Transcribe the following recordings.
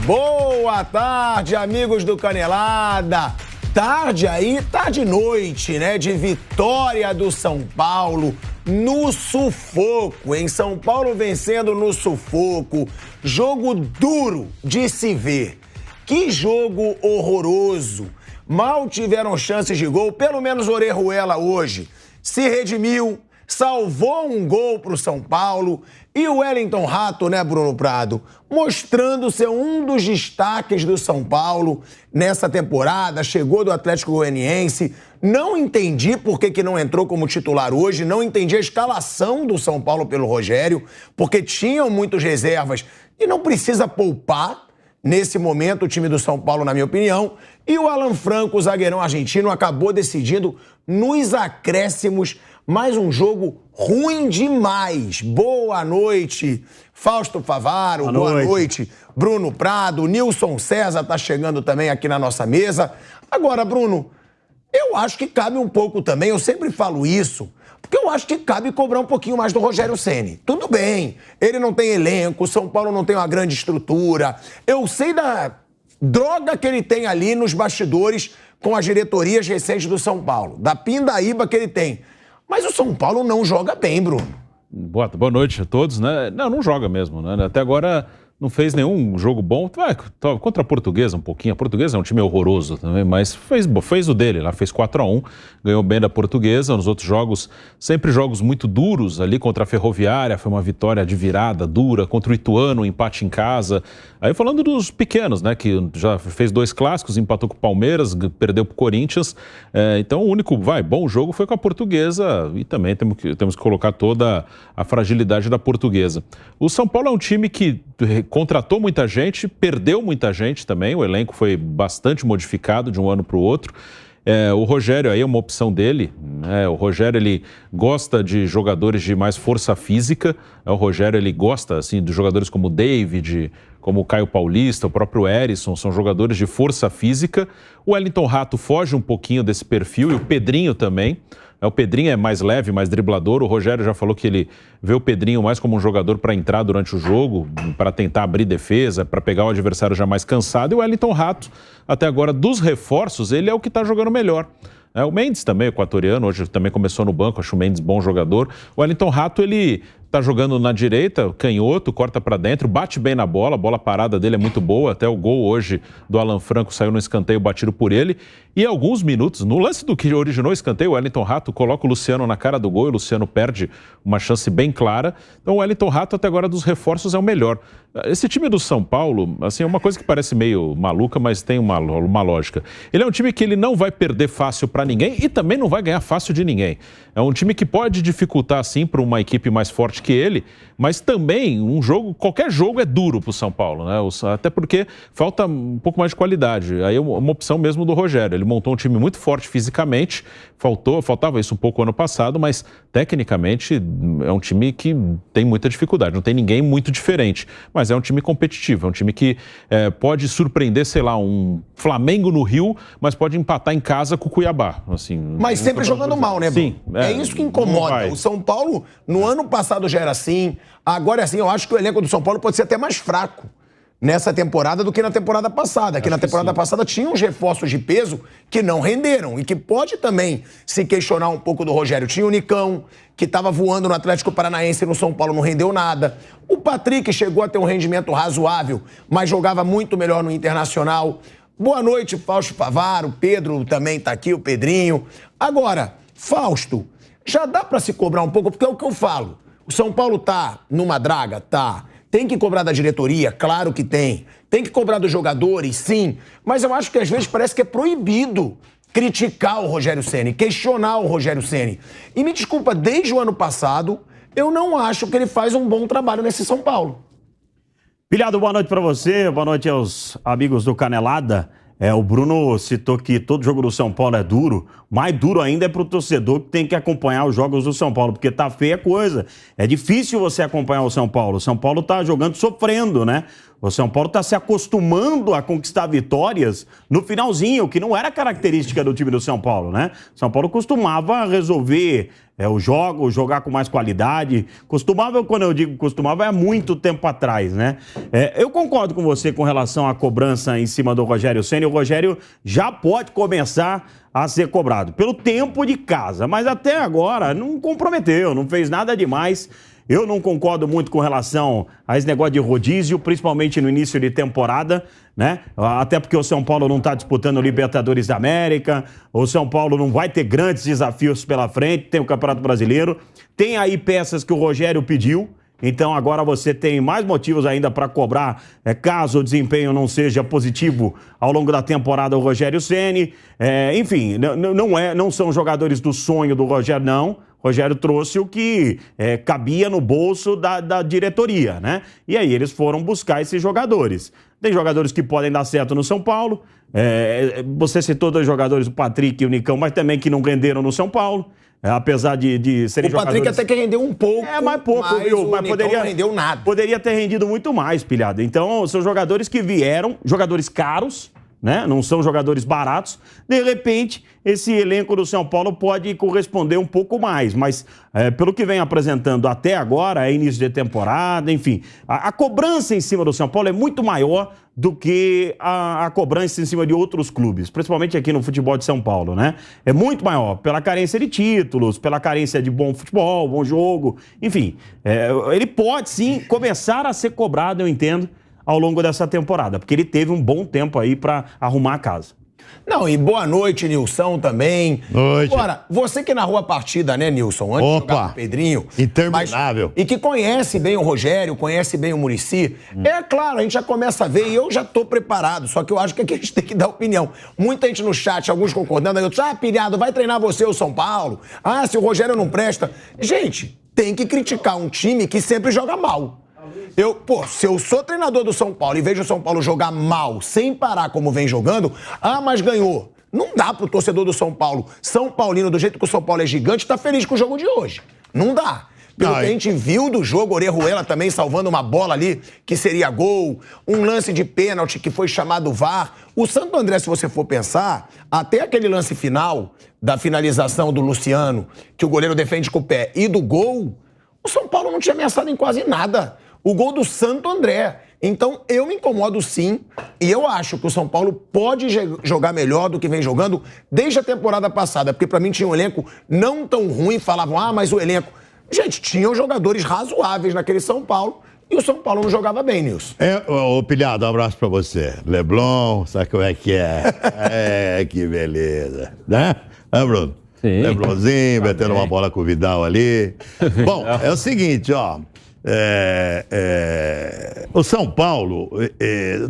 Boa tarde, amigos do Canelada. Tarde aí, tarde e noite, né? De vitória do São Paulo no sufoco, em São Paulo vencendo no sufoco. Jogo duro de se ver. Que jogo horroroso. Mal tiveram chances de gol, pelo menos Orejuela hoje se redimiu, salvou um gol pro São Paulo. E o Wellington Rato, né, Bruno Prado, mostrando ser um dos destaques do São Paulo nessa temporada, chegou do Atlético Goianiense. Não entendi por que não entrou como titular hoje, não entendi a escalação do São Paulo pelo Rogério, porque tinham muitas reservas e não precisa poupar nesse momento o time do São Paulo, na minha opinião. E o Alan Franco, o zagueirão argentino, acabou decidindo nos acréscimos. Mais um jogo ruim demais. Boa noite, Fausto Favaro. Boa noite, Bruno Prado. Nilson César tá chegando também aqui na nossa mesa. Agora, Bruno, eu acho que cabe um pouco também, eu sempre falo isso, porque eu acho que cabe cobrar um pouquinho mais do Rogério Ceni. Tudo bem, ele não tem elenco, o São Paulo não tem uma grande estrutura. Eu sei da droga que ele tem ali nos bastidores com as diretorias recentes do São Paulo, da pindaíba que ele tem. Mas o São Paulo não joga bem, Bruno. Boa noite a todos, né? Não joga mesmo, né? Até agora não fez nenhum jogo bom. Contra a Portuguesa um pouquinho. A Portuguesa é um time horroroso também, mas fez o dele lá, fez 4-1, ganhou bem da Portuguesa. Nos outros jogos, sempre jogos muito duros ali contra a Ferroviária, foi uma vitória de virada dura, contra o Ituano, um empate em casa. Aí falando dos pequenos, né, que já fez 2 clássicos, empatou com o Palmeiras, perdeu para o Corinthians. Então o único bom jogo foi com a Portuguesa e também temos que colocar toda a fragilidade da Portuguesa. O São Paulo é um time que contratou muita gente, perdeu muita gente também, o elenco foi bastante modificado de um ano para o outro. O Rogério aí é uma opção dele, né? O Rogério ele gosta de jogadores de mais força física, o Rogério ele gosta assim, de jogadores como o David, como o Caio Paulista, o próprio Erisson, são jogadores de força física. O Wellington Rato foge um pouquinho desse perfil e o Pedrinho também. O Pedrinho é mais leve, mais driblador. O Rogério já falou que ele vê o Pedrinho mais como um jogador para entrar durante o jogo, para tentar abrir defesa, para pegar o adversário já mais cansado. E o Wellington Rato, até agora, dos reforços, ele é o que está jogando melhor. O Mendes também, equatoriano, hoje também começou no banco, acho o Mendes bom jogador. O Wellington Rato, ele tá jogando na direita, canhoto, corta para dentro, bate bem na bola, a bola parada dele é muito boa, até o gol hoje do Alan Franco saiu no escanteio batido por ele. E alguns minutos, no lance do que originou o escanteio, o Wellington Rato coloca o Luciano na cara do gol e o Luciano perde uma chance bem clara. Então o Wellington Rato até agora dos reforços é o melhor. Esse time do São Paulo, assim, é uma coisa que parece meio maluca, mas tem uma lógica. Ele é um time que ele não vai perder fácil para ninguém e também não vai ganhar fácil de ninguém. É um time que pode dificultar, sim, para uma equipe mais forte que ele, mas também qualquer jogo é duro para o São Paulo, né? Até porque falta um pouco mais de qualidade. Aí é uma opção mesmo do Rogério. Ele montou um time muito forte fisicamente, faltava isso um pouco ano passado, mas tecnicamente é um time que tem muita dificuldade, não tem ninguém muito diferente, mas é um time competitivo, é um time que pode surpreender, sei lá, um Flamengo no Rio, mas pode empatar em casa com o Cuiabá. Assim, mas sempre jogando mal, né, Bruno? Sim. É isso que incomoda. O São Paulo, no ano passado já era assim, agora é assim. Eu acho que o elenco do São Paulo pode ser até mais fraco nessa temporada do que na temporada passada. Que na temporada passada tinha uns reforços de peso que não renderam e que pode também se questionar um pouco do Rogério. Tinha o Nicão, que estava voando no Atlético Paranaense e no São Paulo não rendeu nada. O Patrick chegou a ter um rendimento razoável, mas jogava muito melhor no Internacional. Boa noite, Fausto Favaro. O Pedro também tá aqui, o Pedrinho. Agora, Fausto, já dá para se cobrar um pouco, porque é o que eu falo. O São Paulo tá numa draga? Tá. Tem que cobrar da diretoria? Claro que tem. Tem que cobrar dos jogadores? Sim. Mas eu acho que às vezes parece que é proibido criticar o Rogério Ceni, questionar o Rogério Ceni. E me desculpa, desde o ano passado, eu não acho que ele faz um bom trabalho nesse São Paulo. Pilhado, boa noite para você, boa noite aos amigos do Canelada. O Bruno citou que todo jogo do São Paulo é duro. Mais duro ainda é pro torcedor que tem que acompanhar os jogos do São Paulo, porque tá feia a coisa. É difícil você acompanhar o São Paulo. O São Paulo tá jogando sofrendo, né? O São Paulo tá se acostumando a conquistar vitórias no finalzinho, que não era característica do time do São Paulo, né? O São Paulo costumava resolver jogar com mais qualidade. Costumava, quando eu digo costumava, é muito tempo atrás, né? Eu concordo com você com relação à cobrança em cima do Rogério Ceni. O Rogério já pode começar a ser cobrado pelo tempo de casa, mas até agora não comprometeu, não fez nada demais. Eu não concordo muito com relação a esse negócio de rodízio, principalmente no início de temporada, né? Até porque o São Paulo não está disputando o Libertadores da América, o São Paulo não vai ter grandes desafios pela frente, tem o Campeonato Brasileiro, tem aí peças que o Rogério pediu. Então agora você tem mais motivos ainda para cobrar, caso o desempenho não seja positivo ao longo da temporada, o Rogério Ceni. Enfim, não são jogadores do sonho do Rogério, não. O Rogério trouxe o que cabia no bolso da diretoria, né? E aí eles foram buscar esses jogadores. Tem jogadores que podem dar certo no São Paulo. Você citou 2 jogadores, o Patrick e o Nicão, mas também que não renderam no São Paulo. Apesar de serem jogadores... O Patrick até que rendeu um pouco, mais pouco, viu? Mas poderia... não rendeu nada. Poderia ter rendido muito mais, pilhado. Então, são jogadores que vieram, jogadores caros, né? Não são jogadores baratos. De repente, esse elenco do São Paulo pode corresponder um pouco mais. Mas, pelo que vem apresentando até agora, é início de temporada, enfim. A cobrança em cima do São Paulo é muito maior do que a cobrança em cima de outros clubes, principalmente aqui no futebol de São Paulo, né? É muito maior, pela carência de títulos, pela carência de bom futebol, bom jogo, enfim. Ele pode, sim, começar a ser cobrado, eu entendo, ao longo dessa temporada, porque ele teve um bom tempo aí para arrumar a casa. Não, e boa noite, Nilson, também. Noite. Agora, você que narrou a partida, né, Nilson? Antes de jogar com o Pedrinho. Interminável. E que conhece bem o Rogério, conhece bem o Muricy. É claro, a gente já começa a ver e eu já tô preparado. Só que eu acho que aqui a gente tem que dar opinião. Muita gente no chat, alguns concordando, aí outros, pilhado, vai treinar você o São Paulo. Se o Rogério não presta. Gente, tem que criticar um time que sempre joga mal. Se eu sou treinador do São Paulo e vejo o São Paulo jogar mal, sem parar como vem jogando, mas ganhou. Não dá pro torcedor do São Paulo, São Paulino, do jeito que o São Paulo é gigante, tá feliz com o jogo de hoje. Não dá. Pelo que a gente viu do jogo, Orejuela também salvando uma bola ali, que seria gol, um lance de pênalti que foi chamado VAR. O Santo André, se você for pensar, até aquele lance final da finalização do Luciano, que o goleiro defende com o pé, e do gol, o São Paulo não tinha ameaçado em quase nada. O gol do Santo André. Então, eu me incomodo sim, e eu acho que o São Paulo pode jogar melhor do que vem jogando desde a temporada passada, porque pra mim tinha um elenco não tão ruim, falavam, mas o elenco... Gente, tinham jogadores razoáveis naquele São Paulo, e o São Paulo não jogava bem, Nilson. Ô, Pilhado, um abraço pra você. Leblon, sabe como é que é? Que beleza. Né? Bruno? Sim. Leblonzinho, metendo uma bola com o Vidal ali. Bom, é o seguinte, ó. O São Paulo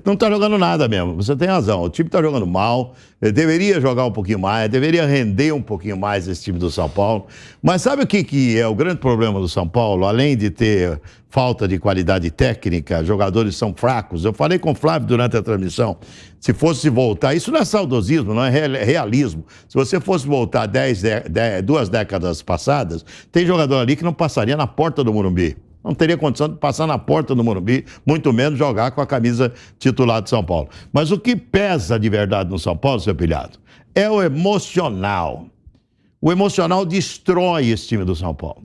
não tá jogando nada mesmo, você tem razão, o time tá jogando mal, deveria jogar um pouquinho mais, deveria render um pouquinho mais esse time do São Paulo, mas sabe o que é o grande problema do São Paulo? Além de ter falta de qualidade técnica, jogadores são fracos, eu falei com o Flávio durante a transmissão, se fosse voltar, isso não é saudosismo, não é realismo, se você fosse voltar 2 décadas passadas, tem jogador ali que não passaria na porta do Morumbi. Não teria condição de passar na porta do Morumbi, muito menos jogar com a camisa titular de São Paulo. Mas o que pesa de verdade no São Paulo, seu Pilhado, é o emocional. O emocional destrói esse time do São Paulo.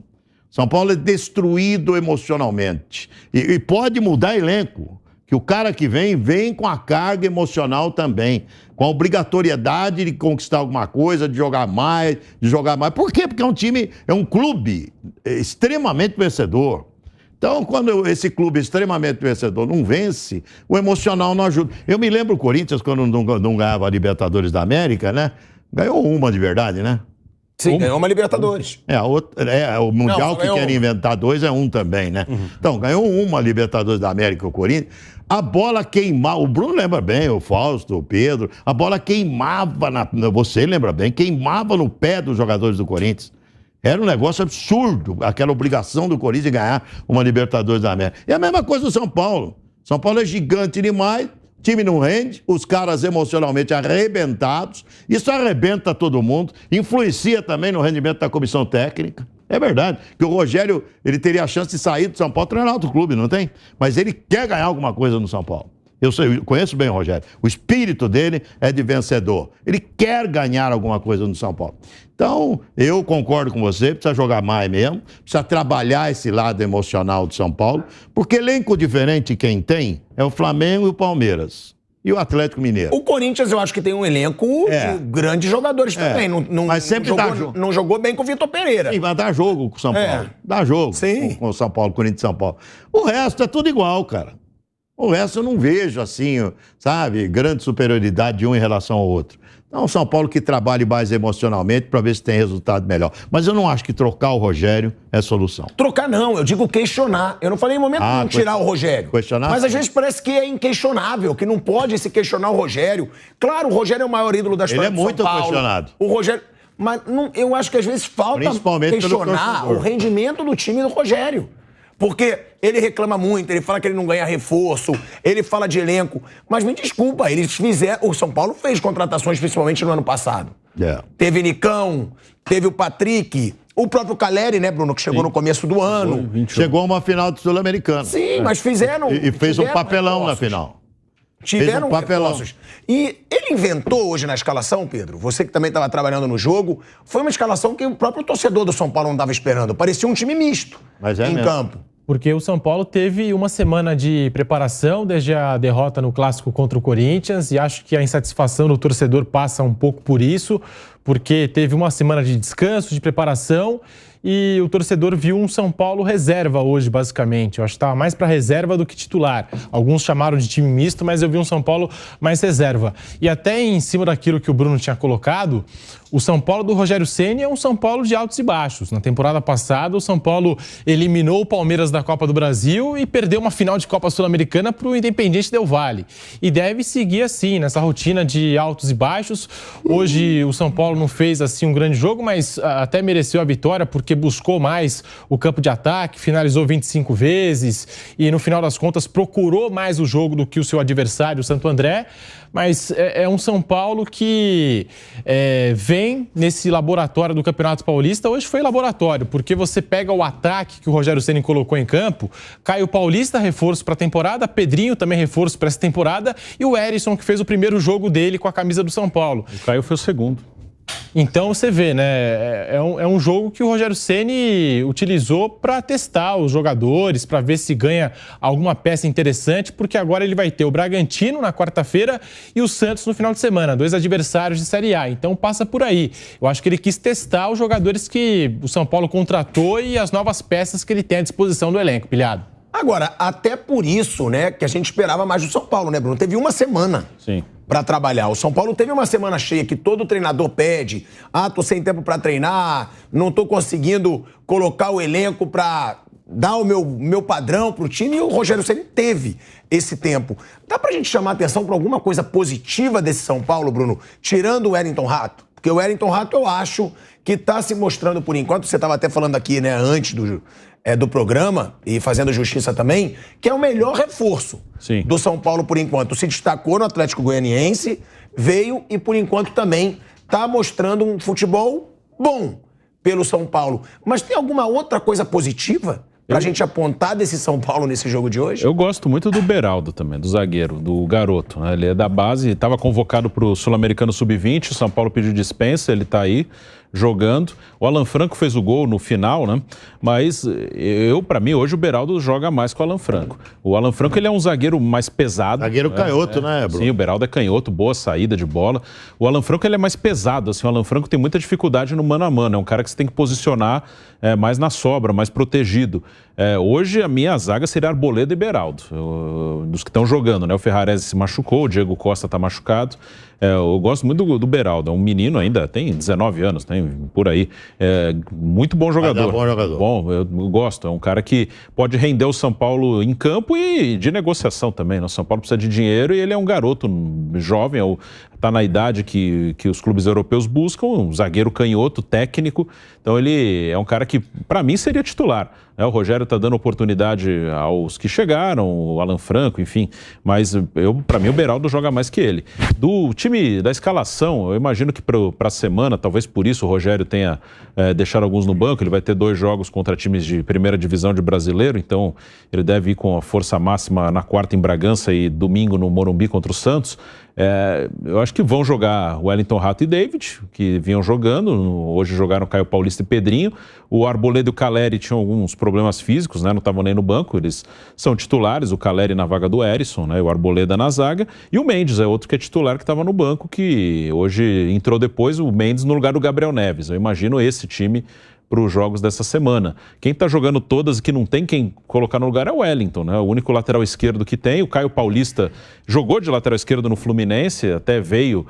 São Paulo é destruído emocionalmente. E pode mudar elenco. Que o cara que vem com a carga emocional também. Com a obrigatoriedade de conquistar alguma coisa, de jogar mais. Por quê? Porque é um clube extremamente vencedor. Então, quando esse clube extremamente vencedor não vence, o emocional não ajuda. Eu me lembro o Corinthians, quando não ganhava a Libertadores da América, né? Ganhou uma de verdade, né? Sim, ganhou uma Libertadores. O Mundial que quer inventar 2 é um também, né? Uhum. Então, ganhou uma Libertadores da América, o Corinthians. A bola queimava, o Bruno lembra bem, o Fausto, o Pedro, a bola queimava, você lembra bem, queimava no pé dos jogadores do Corinthians. Era um negócio absurdo, aquela obrigação do Corinthians de ganhar uma Libertadores da América. E a mesma coisa do São Paulo. São Paulo é gigante demais, o time não rende, os caras emocionalmente arrebentados, isso arrebenta todo mundo, influencia também no rendimento da comissão técnica. É verdade, que o Rogério, ele teria a chance de sair do São Paulo e treinar outro clube, não tem? Mas ele quer ganhar alguma coisa no São Paulo. Eu conheço bem o Rogério. O espírito dele é de vencedor. Ele quer ganhar alguma coisa no São Paulo. Então, eu concordo com você, precisa jogar mais mesmo, precisa trabalhar esse lado emocional do São Paulo, porque elenco diferente quem tem é o Flamengo e o Palmeiras. E o Atlético Mineiro. O Corinthians, eu acho que tem um elenco de grandes jogadores também. Mas sempre dá jogo. Não jogou bem com o Vitor Pereira. Sim, mas dá jogo com o São Paulo. Dá jogo com o São Paulo, Corinthians e São Paulo. O resto é tudo igual, cara. O resto eu não vejo, assim, sabe, grande superioridade de um em relação ao outro. Então, o São Paulo que trabalhe mais emocionalmente para ver se tem resultado melhor. Mas eu não acho que trocar o Rogério é solução. Trocar não, eu digo questionar. Eu não falei em momento nenhum tirar o Rogério. Questionar? Mas às vezes parece que é inquestionável, que não pode se questionar o Rogério. Claro, o Rogério é o maior ídolo da história do São Paulo. Ele é muito questionado. O Rogério... Mas não, eu acho que às vezes falta questionar o rendimento do time do Rogério. Porque ele reclama muito, ele fala que ele não ganha reforço, ele fala de elenco. Mas me desculpa, o São Paulo fez contratações, principalmente no ano passado. Teve Nicão, teve o Patrick, o próprio Caleri, né, Bruno, que chegou no começo do ano. Chegou a uma final do Sul-Americano. Sim, mas fizeram... E fez um papelão na final. Tiveram reforços. E ele inventou hoje na escalação, Pedro, você que também estava trabalhando no jogo, foi uma escalação que o próprio torcedor do São Paulo não estava esperando. Parecia um time misto em campo. Porque o São Paulo teve uma semana de preparação desde a derrota no Clássico contra o Corinthians e acho que a insatisfação do torcedor passa um pouco por isso, porque teve uma semana de descanso, de preparação e o torcedor viu um São Paulo reserva hoje, basicamente. Eu acho que estava mais para reserva do que titular. Alguns chamaram de time misto, mas eu vi um São Paulo mais reserva. E até em cima daquilo que o Bruno tinha colocado, o São Paulo do Rogério Ceni é um São Paulo de altos e baixos. Na temporada passada, o São Paulo eliminou o Palmeiras da Copa do Brasil e perdeu uma final de Copa Sul-Americana para o Independiente Del Valle. E deve seguir assim, nessa rotina de altos e baixos. Hoje o São Paulo não fez assim um grande jogo, mas até mereceu a vitória porque buscou mais o campo de ataque, finalizou 25 vezes e no final das contas procurou mais o jogo do que o seu adversário, o Santo André. Mas é um São Paulo que vem nesse laboratório do Campeonato Paulista. Hoje foi laboratório, porque você pega o ataque que o Rogério Ceni colocou em campo, Caio Paulista, reforço para a temporada, Pedrinho também reforço para essa temporada e o Herisson, que fez o primeiro jogo dele com a camisa do São Paulo. O Caio foi o segundo. Então você vê, né? É um jogo que o Rogério Ceni utilizou para testar os jogadores, para ver se ganha alguma peça interessante, porque agora ele vai ter o Bragantino na quarta-feira e o Santos no final de semana, 2 adversários de Série A. Então passa por aí. Eu acho que ele quis testar os jogadores que o São Paulo contratou e as novas peças que ele tem à disposição do elenco, Pilhado. Agora, até por isso, né, que a gente esperava mais do São Paulo, né, Bruno? Teve uma semana para trabalhar. O São Paulo teve uma semana cheia que todo treinador pede. Tô sem tempo para treinar, não tô conseguindo colocar o elenco para dar o meu padrão pro time. E o Rogério Ceni teve esse tempo. Dá pra gente chamar atenção para alguma coisa positiva desse São Paulo, Bruno? Tirando o Wellington Rato. Porque o Wellington Rato, eu acho que tá se mostrando por enquanto. Você estava até falando aqui, né, antes do programa, e fazendo justiça também, que é o melhor reforço do São Paulo por enquanto. Se destacou no Atlético Goianiense, veio e por enquanto também está mostrando um futebol bom pelo São Paulo. Mas tem alguma outra coisa positiva pra gente apontar desse São Paulo nesse jogo de hoje? Eu gosto muito do Beraldo também, do zagueiro, do garoto, né? Ele é da base, estava convocado para o Sul-Americano Sub-20, o São Paulo pediu dispensa, ele está aí jogando. O Alan Franco fez o gol no final, né? Mas para mim, hoje o Beraldo joga mais que o Alan Franco. O Alan Franco, ele é um zagueiro mais pesado. Zagueiro canhoto, né, Bruno? Sim, o Beraldo é canhoto, boa saída de bola. O Alan Franco, ele é mais pesado, assim. O Alan Franco tem muita dificuldade no mano a mano. É um cara que você tem que posicionar mais na sobra, mais protegido. Hoje, a minha zaga seria Arboleda e Beraldo. Dos que estão jogando, né? O Ferrarese se machucou, o Diego Costa está machucado. Eu gosto muito do Beraldo. É um menino ainda, tem 19 anos, tem por aí. Muito bom jogador. Bom jogador. Bom, eu gosto. É um cara que pode render o São Paulo em campo e de negociação também. Né? O São Paulo precisa de dinheiro e ele é um garoto jovem, está na idade que os clubes europeus buscam, um zagueiro canhoto, técnico. Então ele é um cara que, para mim, seria titular. O Rogério tá dando oportunidade aos que chegaram, o Alan Franco, enfim. Mas, para mim, o Beraldo joga mais que ele. Do time, da escalação, eu imagino que para a semana, talvez por isso o Rogério tenha deixado alguns no banco. Ele vai ter 2 jogos contra times de primeira divisão de brasileiro, então ele deve ir com a força máxima na quarta em Bragança e domingo no Morumbi contra o Santos. Eu acho que vão jogar Wellington Rato e David, que vinham jogando. Hoje jogaram Caio Paulista e Pedrinho. O Arboleda e o Caleri tinham alguns problemas físicos, né? Não estavam nem no banco. Eles são titulares, o Caleri na vaga do Erisson, né? O Arboleda na zaga. E o Mendes é outro que é titular, que estava no banco, que hoje entrou depois, o Mendes no lugar do Gabriel Neves. Eu imagino esse time para os jogos dessa semana. Quem está jogando todas e que não tem quem colocar no lugar é o Wellington, né? O único lateral esquerdo que tem. O Caio Paulista jogou de lateral esquerdo no Fluminense, até veio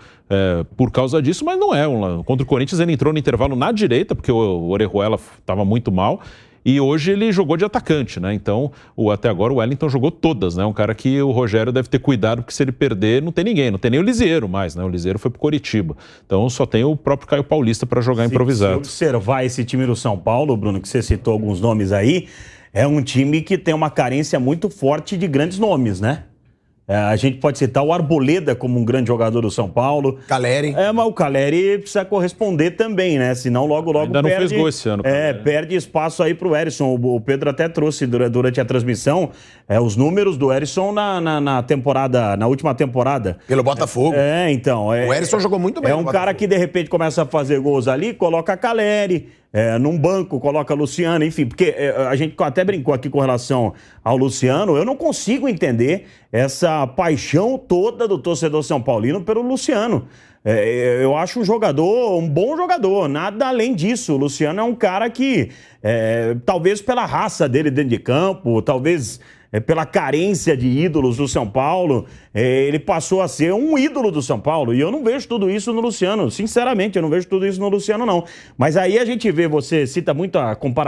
por causa disso, mas não é. Contra o Corinthians ele entrou no intervalo na direita, porque o Orejuela estava muito mal. E hoje ele jogou de atacante, né? Então, até agora o Wellington jogou todas, né? Um cara que o Rogério deve ter cuidado, porque se ele perder, não tem ninguém. Não tem nem o Lisieiro mais, né? O Lisieiro foi pro Coritiba. Então, só tem o próprio Caio Paulista para jogar improvisado. Se observar esse time do São Paulo, Bruno, que você citou alguns nomes aí, é um time que tem uma carência muito forte de grandes nomes, né? A gente pode citar o Arboleda como um grande jogador do São Paulo. Caleri. Mas o Caleri precisa corresponder também, né? Senão logo ainda perde. Não fez gol esse ano. Perde espaço aí pro Erisson. O Pedro até trouxe durante a transmissão os números do Erisson na última temporada. Pelo Botafogo. Então. O Erisson jogou muito bem. É um cara que de repente começa a fazer gols ali, coloca Caleri. Num banco, coloca Luciano, enfim, porque a gente até brincou aqui com relação ao Luciano. Eu não consigo entender essa paixão toda do torcedor São Paulino pelo Luciano. Eu acho um bom jogador, nada além disso. O Luciano é um cara que, talvez pela raça dele dentro de campo, talvez pela carência de ídolos do São Paulo, ele passou a ser um ídolo do São Paulo. E eu não vejo tudo isso no Luciano. Sinceramente, eu não vejo tudo isso no Luciano, não. Mas aí a gente vê, você cita muito,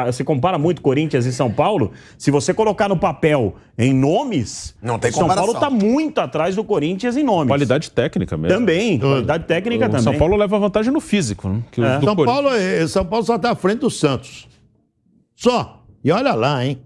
você compara muito Corinthians e São Paulo. Se você colocar no papel em nomes, não tem São Paulo está muito atrás do Corinthians em nomes. Qualidade técnica mesmo. Também, qualidade técnica também. São Paulo leva vantagem no físico, né? São Paulo só está à frente do Santos. Só. E olha lá, hein?